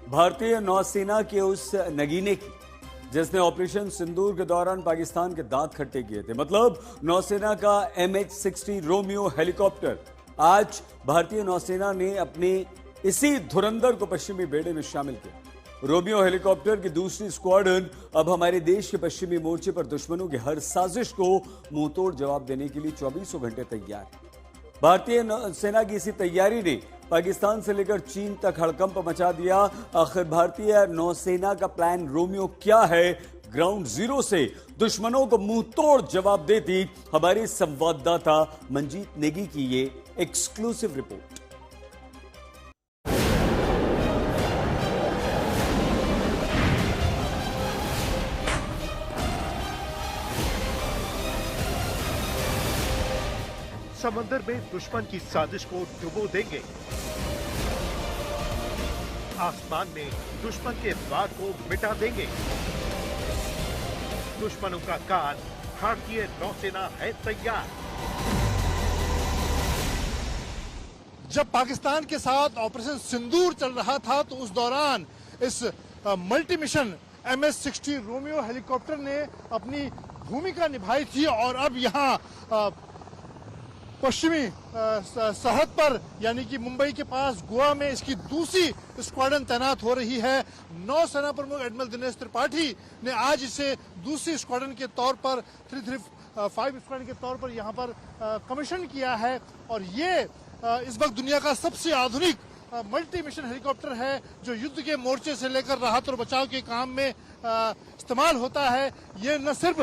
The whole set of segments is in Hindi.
भारतीय नौसेना के उस नगीने की जिसने ऑपरेशन सिंदूर के दौरान पाकिस्तान के दांत खट्टे किए थे, मतलब नौसेना का MH-60 रोमियो हेलीकॉप्टर। आज भारतीय नौसेना ने अपने इसी धुरंधर को पश्चिमी बेड़े में शामिल किया। रोमियो हेलीकॉप्टर की दूसरी स्क्वाड्रन अब हमारे देश के पश्चिमी मोर्चे पर दुश्मनों की हर साजिश को मुंहतोड़ जवाब देने के लिए 24 घंटे तैयार है। भारतीय सेना की इसी तैयारी ने पाकिस्तान से लेकर चीन तक हड़कंप मचा दिया। आखिर भारतीय नौसेना का प्लान रोमियो क्या है? ग्राउंड जीरो से दुश्मनों को मुंह तोड़ जवाब देती हमारी संवाददाता मंजीत नेगी की ये एक्सक्लूसिव रिपोर्ट। समंदर में दुश्मन की साजिश को डुबो देंगे। आसमान में दुश्मन के वार को मिटा देंगे। दुश्मनों का काल भारतीय नौसेना है तैयार। जब पाकिस्तान के साथ ऑपरेशन सिंदूर चल रहा था तो उस दौरान इस multi mission MS-60 Romeo helicopter ने अपनी भूमिका निभाई थी और अब यहाँ पश्चिमी सरहद पर यानी कि मुंबई के पास गोवा में इसकी दूसरी स्क्वाड्रन तैनात हो रही है। नौसेना प्रमुख एडमिरल दिनेश त्रिपाठी ने आज इसे दूसरी स्क्वाड्रन के तौर पर 335 स्क्वाड्रन के तौर पर यहाँ पर कमीशन किया है और ये इस वक्त दुनिया का सबसे आधुनिक मल्टी मिशन हेलीकॉप्टर है जो युद्ध के मोर्चे से लेकर राहत और बचाव के काम में इस्तेमाल होता है। ये न सिर्फ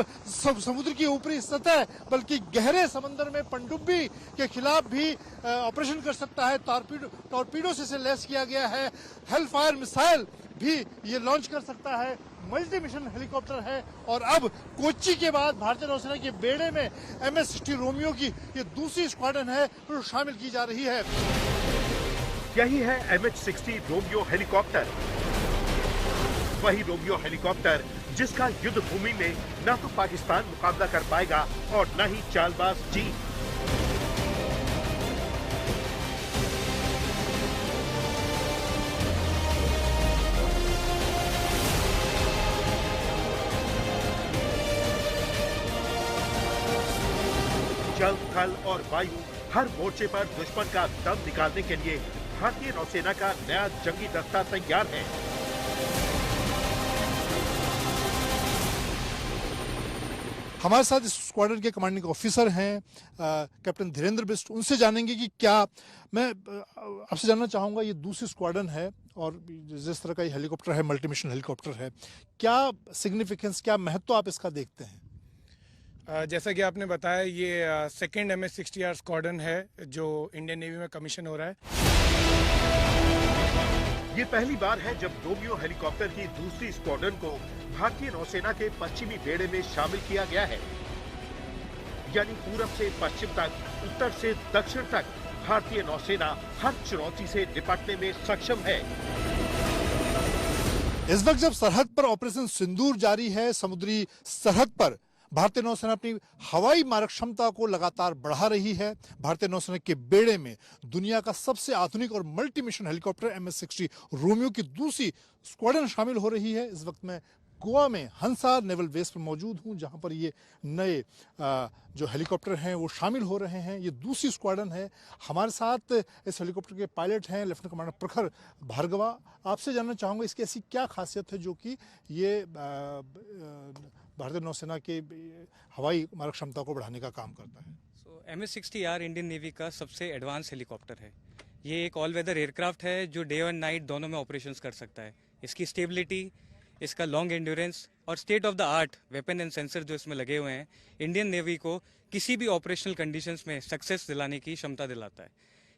समुद्र की ऊपरी सतह बल्कि गहरे समंदर में पनडुब्बी के खिलाफ भी ऑपरेशन कर सकता है। टॉर्पीडो से इसे लैस किया गया है। हेलफायर मिसाइल भी ये लॉन्च कर सकता है। मल्टी मिशन हेलीकॉप्टर है और अब कोच्चि के बाद भारतीय नौसेना के बेड़े में MS-60 रोमियो की ये दूसरी स्क्वाड्रन है जो शामिल की जा रही है। यही है MH-60 रोमियो हेलीकॉप्टर। वही रोमियो हेलीकॉप्टर जिसका युद्ध भूमि में न तो पाकिस्तान मुकाबला कर पाएगा और न ही चालबाज चीन। जल, थल और वायु हर मोर्चे पर दुश्मन का दम निकालने के लिए भारतीय नौसेना का नया जंगी दस्ता तैयार है। हमारे साथ इस स्क्वाड्रन के कमांडिंग ऑफिसर हैं कैप्टन धीरेन्द्र बिष्ट। उनसे जानेंगे कि क्या मैं आपसे जानना चाहूँगा, ये दूसरी स्क्वाड्रन है और जिस तरह का ये हेलीकॉप्टर है मल्टी मिशन हेलीकॉप्टर है, क्या सिग्निफिकेंस, क्या महत्व आप इसका देखते हैं? जैसा कि आपने बताया ये सेकेंड MS-60R स्क्वाड्रन है जो इंडियन नेवी में कमीशन हो रहा है। ये पहली बार है जब रोमियो हेलीकॉप्टर की दूसरी स्क्वाड्रन को भारतीय नौसेना के पश्चिमी बेड़े में शामिल किया गया है। यानी पूरब से पश्चिम तक, उत्तर से दक्षिण तक भारतीय नौसेना हर चुनौती से निपटने में सक्षम है। इस वक्त जब सरहद पर ऑपरेशन सिंदूर जारी है, समुद्री सरहद पर भारतीय नौसेना अपनी हवाई मारक क्षमता को लगातार बढ़ा रही है। भारतीय नौसेना के बेड़े में दुनिया का सबसे आधुनिक और multi mission helicopter MS-60 Romeo की दूसरी स्क्वाड्रन शामिल हो रही है। इस वक्त मैं गोवा में हंसा नेवल बेस पर मौजूद हूं जहां पर ये नए जो हेलीकॉप्टर हैं वो शामिल हो रहे हैं। ये दूसरी स्क्वाड्रन है। हमारे साथ इस हेलीकॉप्टर के पायलट हैं लेफ्टिनेंट कमांडर प्रखर भार्गवा। आपसे जानना चाहूँगा इसकी ऐसी क्या खासियत है जो कि ये भारतीय नौसेना के हवाई मारक क्षमता को बढ़ाने का काम करता है? MS-60R इंडियन नेवी का सबसे एडवांस हेलीकॉप्टर है। ये एक ऑल वेदर एयरक्राफ्ट है जो डे और नाइट दोनों में ऑपरेशंस कर सकता है। इसकी स्टेबिलिटी, इसका लॉन्ग एंड्योरेंस और state of the art weapon and sensor जो इसमें लगे हुए हैं इंडियन नेवी को किसी भी ऑपरेशनल कंडीशंस में सक्सेस दिलाने की क्षमता दिलाता है।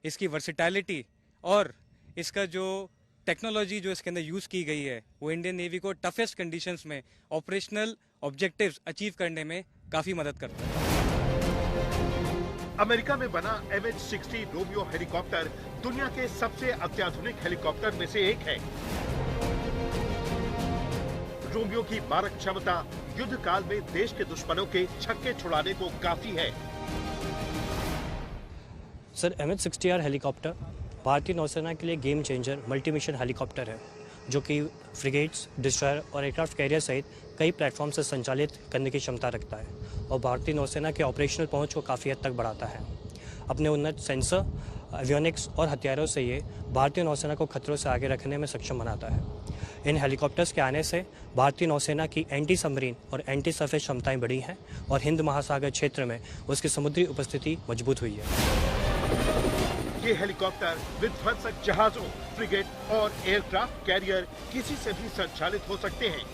इसकी वर्सेटैलिटी और इसका जो टेक्नोलॉजी जो इसके अंदर यूज की गई है वो इंडियन नेवी को टफेस्ट कंडीशंस में ऑपरेशनल ऑब्जेक्टिव्स अचीव करने में काफी मदद करता है। अमेरिका में बना MH-60 रोमियो हेलीकॉप्टर दुनिया के सबसे अत्याधुनिक हेलीकॉप्टर में से एक है। रोमियो की मारक क्षमता युद्ध काल में देश के दुश्मनों के छक्के छुड़ाने को काफी है। सर, MH-60R हेलीकॉप्टर भारतीय नौसेना के लिए game changer multi mission helicopter है। जो कि फ्रिगेट्स, डिस्ट्रॉयर और एयरक्राफ्ट कैरियर सहित कई प्लेटफॉर्म से संचालित करने की क्षमता रखता है और भारतीय नौसेना की ऑपरेशनल पहुंच को काफ़ी हद तक बढ़ाता है। अपने उन्नत सेंसर, एवियोनिक्स और हथियारों से ये भारतीय नौसेना को खतरों से आगे रखने में सक्षम बनाता है। इन हेलीकॉप्टर्स के आने से भारतीय नौसेना की एंटी सबमरीन और एंटी सरफेस क्षमताएं बढ़ी हैं और हिंद महासागर क्षेत्र में उसकी समुद्री उपस्थिति मजबूत हुई है। ये हेलीकॉप्टर विध्वंसक जहाजों, फ्रिगेट और एयरक्राफ्ट कैरियर किसी से भी संचालित हो सकते हैं,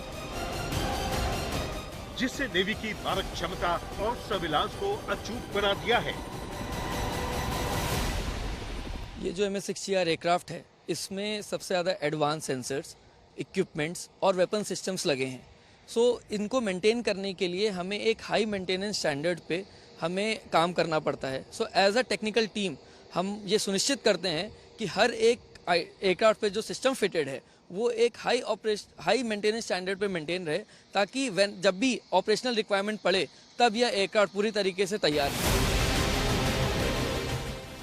जिससे नेवी की मारक क्षमता और सर्विलांस को अचूक बना दिया है। ये जो MS-60R एयरक्राफ्ट है, इसमें सबसे ज़्यादा एडवांस सेंसर्स, इक्विपमेंट्स और वेपन सिस्टम्स लगे हैं। इनको मेंटेन करने के लिए हमें एक हाई मेंटेनेंस स्टैंडर्ड पे हमें काम करना पड़ता है। एज अ टेक्निकल टीम हम ये सुनिश्चित करते हैं कि हर एक एयरक्राफ्ट पे जो सिस्टम फिटेड है वो एक हाई मेंटेनेंस स्टैंडर्ड पे मेंटेन रहे, ताकि जब भी ऑपरेशनल रिक्वायरमेंट पड़े तब यह एयरक्राफ्ट पूरी तरीके से तैयार है।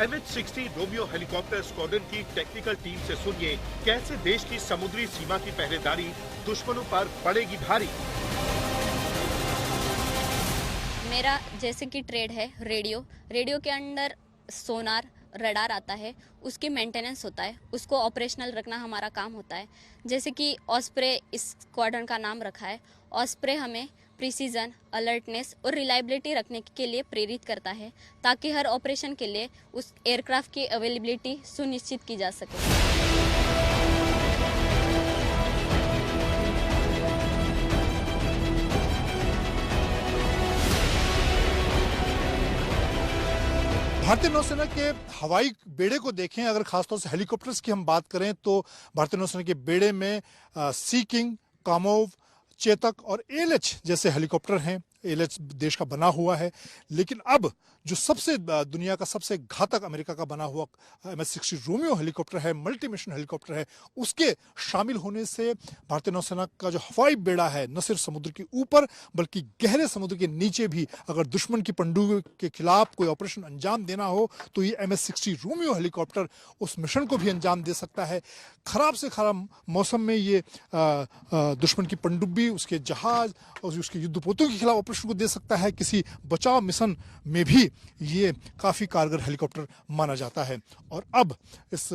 MH-60 रोमियो हेलीकॉप्टर स्क्वाड्रन की टेक्निकल टीम से सुनिए कैसे देश की समुद्री सीमा की पहरेदारी दुश्मनों पर पड़ेगी भारी। मेरा जैसे कि ट्रेड है रेडियो के अंडर सोनार, रडार आता है, उसकी मेंटेनेंस होता है, उसको ऑपरेशनल रखना हमारा काम होता है। जैसे कि ऑस्प्रे इस स्क्वाड्रन का नाम रखा है। ऑस्प्रे हमें प्रिसीजन, अलर्टनेस और रिलायबिलिटी रखने के लिए प्रेरित करता है, ताकि हर ऑपरेशन के लिए उस एयरक्राफ्ट की अवेलेबिलिटी सुनिश्चित की जा सके। भारतीय नौसेना के हवाई बेड़े को देखें, अगर खासतौर से हेलीकॉप्टर्स की हम बात करें तो भारतीय नौसेना के बेड़े में सी किंग, कामोव, चेतक और एएलएच जैसे हेलीकॉप्टर हैं। एएलएच देश का बना हुआ है, लेकिन अब जो सबसे दुनिया का सबसे घातक अमेरिका का बना हुआ MS-60 रोमियो हेलीकॉप्टर है, मल्टी मिशन हेलीकॉप्टर है, उसके शामिल होने से भारतीय नौसेना का जो हवाई बेड़ा है, न सिर्फ समुद्र के ऊपर बल्कि गहरे समुद्र के नीचे भी अगर दुश्मन की पनडुब्बी के खिलाफ कोई ऑपरेशन अंजाम देना हो तो ये MS-60 रोमियो हेलीकॉप्टर उस मिशन को भी अंजाम दे सकता है। खराब से खराब मौसम में ये दुश्मन की पनडुब्बी, उसके जहाज और उसके युद्धपोतों के खिलाफ ऑपरेशन को दे सकता है। किसी बचाव मिशन में भी ये काफी कारगर हेलीकॉप्टर माना जाता है। और अब इस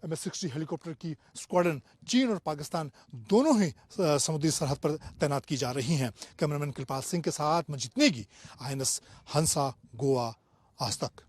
MS-60 हेलीकॉप्टर की स्क्वाड्रन चीन और पाकिस्तान दोनों ही समुद्री सरहद पर तैनात की जा रही हैं। कैमरामैन कृपाल सिंह के साथ मंजीत नेगी, INS हंसा, गोवा, आज तक।